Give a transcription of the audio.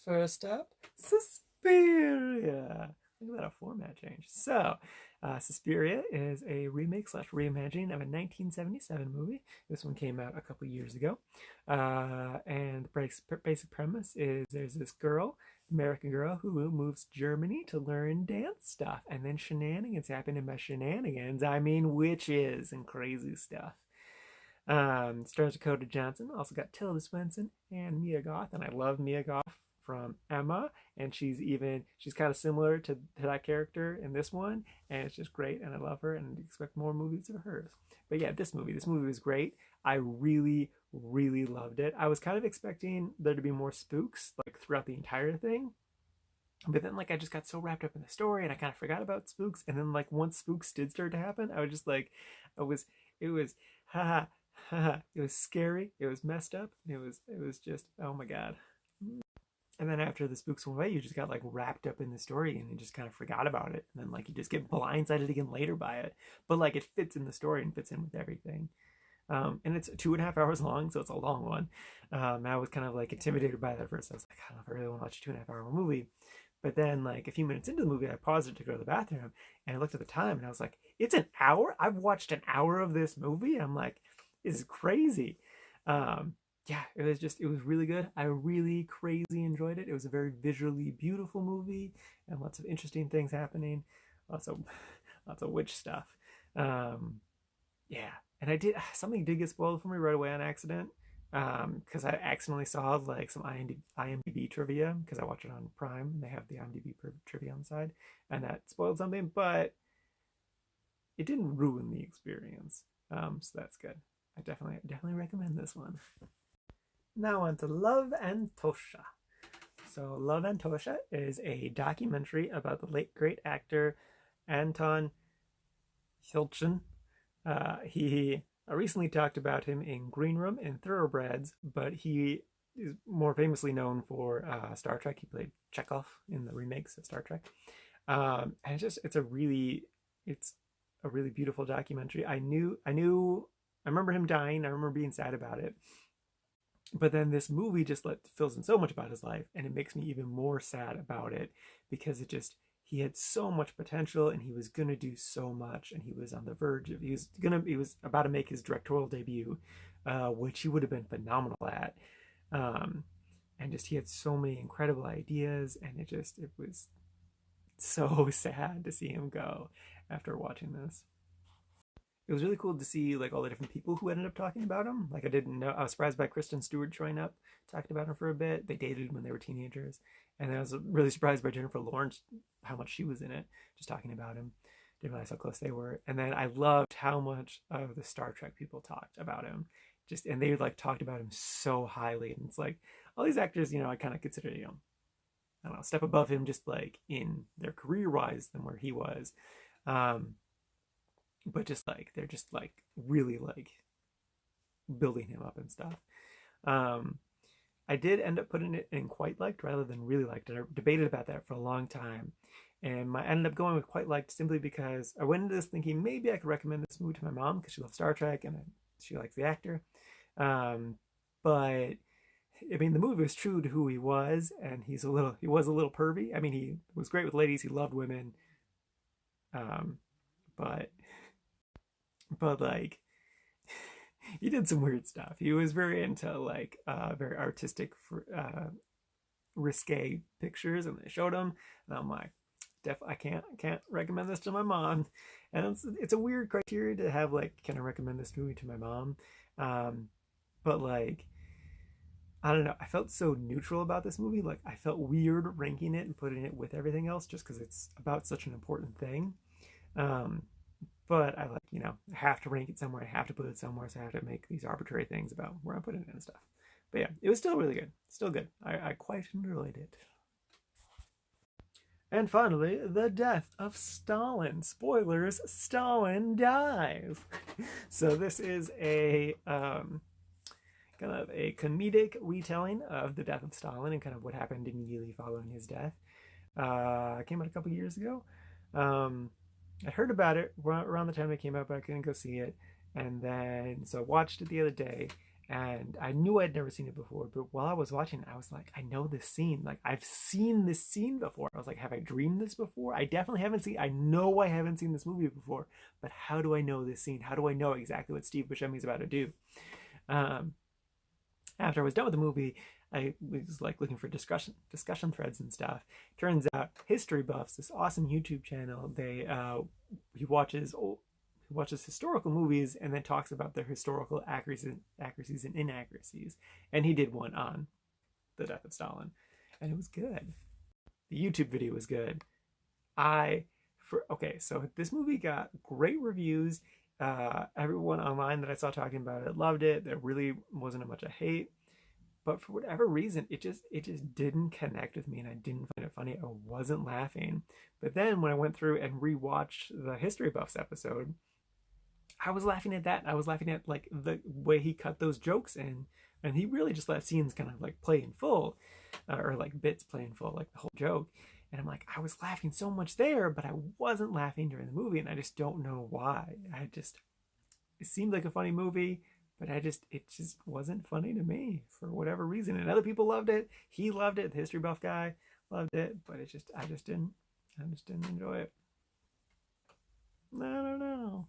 First up, Suspiria. Look at that, a format change. So, Suspiria is a remake slash reimagining of a 1977 movie. This one came out a couple years ago. And the basic premise is there's this girl, American girl, who moves to Germany to learn dance stuff. And then shenanigans happen. And by shenanigans, I mean witches and crazy stuff. Stars Dakota Johnson. Also got Tilda Swinton and Mia Goth, and I love Mia Goth from Emma, and she's kind of similar to that character in this one, and it's just great, and I love her, and expect more movies of hers. But yeah, this movie was great. I really, really loved it. I was kind of expecting there to be more spooks like throughout the entire thing, but then like I just got so wrapped up in the story, and I kind of forgot about spooks. And then like once spooks did start to happen, I was just like, it was, haha, haha, it was scary, it was messed up, it was just, oh my god. And then after the spooks went away, you just got like wrapped up in the story and you just kind of forgot about it. And then like you just get blindsided again later by it. But like it fits in the story and fits in with everything. And it's 2.5 hours long, so it's a long one. I was kind of like intimidated by that at first. I was like, I don't know if I really want to watch a 2.5 hour movie. But then like a few minutes into the movie, I paused it to go to the bathroom and I looked at the time and I was like, it's an hour? I've watched an hour of this movie? I'm like, this is crazy. Yeah, it was really good. I really crazy enjoyed it. It was a very visually beautiful movie and lots of interesting things happening. Lots of lots of witch stuff. Yeah, and something did get spoiled for me right away on accident. Because I accidentally saw like some IMDb trivia because I watch it on Prime and they have the IMDb trivia on the side, and that spoiled something, but it didn't ruin the experience. So that's good. I definitely recommend this one. Now on to Love Antosha. So Love Antosha is a documentary about the late great actor Anton Yelchin. He recently talked about him in Green Room and Thoroughbreds, but he is more famously known for Star Trek. He played Chekhov in the remakes of Star Trek. And it's a really beautiful documentary. I remember him dying. I remember being sad about it. But then this movie just fills in so much about his life, and it makes me even more sad about it because he had so much potential and he was gonna do so much, and he was on the verge of he was about to make his directorial debut, which he would have been phenomenal at. And just he had so many incredible ideas, and it was so sad to see him go after watching this. It was really cool to see like all the different people who ended up talking about him. Like I was surprised by Kristen Stewart showing up, talking about him for a bit. They dated when they were teenagers, and I was really surprised by Jennifer Lawrence, how much she was in it, just talking about him. Didn't realize how close they were. And then I loved how much of the Star Trek people talked about him, and they like talked about him so highly. And it's like all these actors, I kind of consider I don't know, step above him just like in their career wise than where he was. But just like they're just like really like building him up and stuff. I did end up putting it in quite liked rather than really liked it. I debated about that for a long time, and I ended up going with quite liked simply because I went into this thinking maybe I could recommend this movie to my mom because she loves Star Trek and she likes the actor. But I mean, the movie was true to who he was, and he was a little pervy. I mean, he was great with ladies. He loved women. But like he did some weird stuff. He was very into like very artistic risque pictures, and they showed him, and I'm like, I can't recommend this to my mom. And it's a weird criteria to have, like, can I recommend this movie to my mom? But like, I don't know, I felt so neutral about this movie. Like I felt weird ranking it and putting it with everything else just because it's about such an important thing. But I like, I have to rank it somewhere. I have to put it somewhere. So I have to make these arbitrary things about where I'm putting it and stuff. But yeah, it was still really good. Still good. I quite enjoyed it. And finally, the death of Stalin. Spoilers, Stalin dies. So this is a kind of a comedic retelling of the death of Stalin and kind of what happened immediately following his death. It came out a couple years ago. I heard about it around the time it came out, but I couldn't go see it. And then, so I watched it the other day, And I knew I'd never seen it before, but while I was watching it, I was like, I know this scene. Like, I've seen this scene before. I was like, have I dreamed this before? I definitely haven't seen, I know I haven't seen this movie before, but how do I know this scene? How do I know exactly what Steve Buscemi's about to do? Um, After I was done with the movie, I was like looking for discussion threads and stuff. Turns out History Buffs, this awesome YouTube channel, he watches historical movies and then talks about their historical accuracies and inaccuracies. And he did one on the Death of Stalin, and it was good. The YouTube video was good. So this movie got great reviews. Everyone online that I saw talking about it loved it. There really wasn't a much of hate, but for whatever reason, it just didn't connect with me, and I didn't find it funny. I wasn't laughing. But then when I went through and rewatched the History Buffs episode, I was laughing at that. I was laughing at like the way he cut those jokes in, and he really just let scenes kind of like play in full, or like bits play in full, like the whole joke. And I'm like, I was laughing so much there, but I wasn't laughing during the movie, and I just don't know why. It seemed like a funny movie, but it just wasn't funny to me for whatever reason. And other people loved it. He loved it. The history buff guy loved it, but I just didn't enjoy it. I don't know.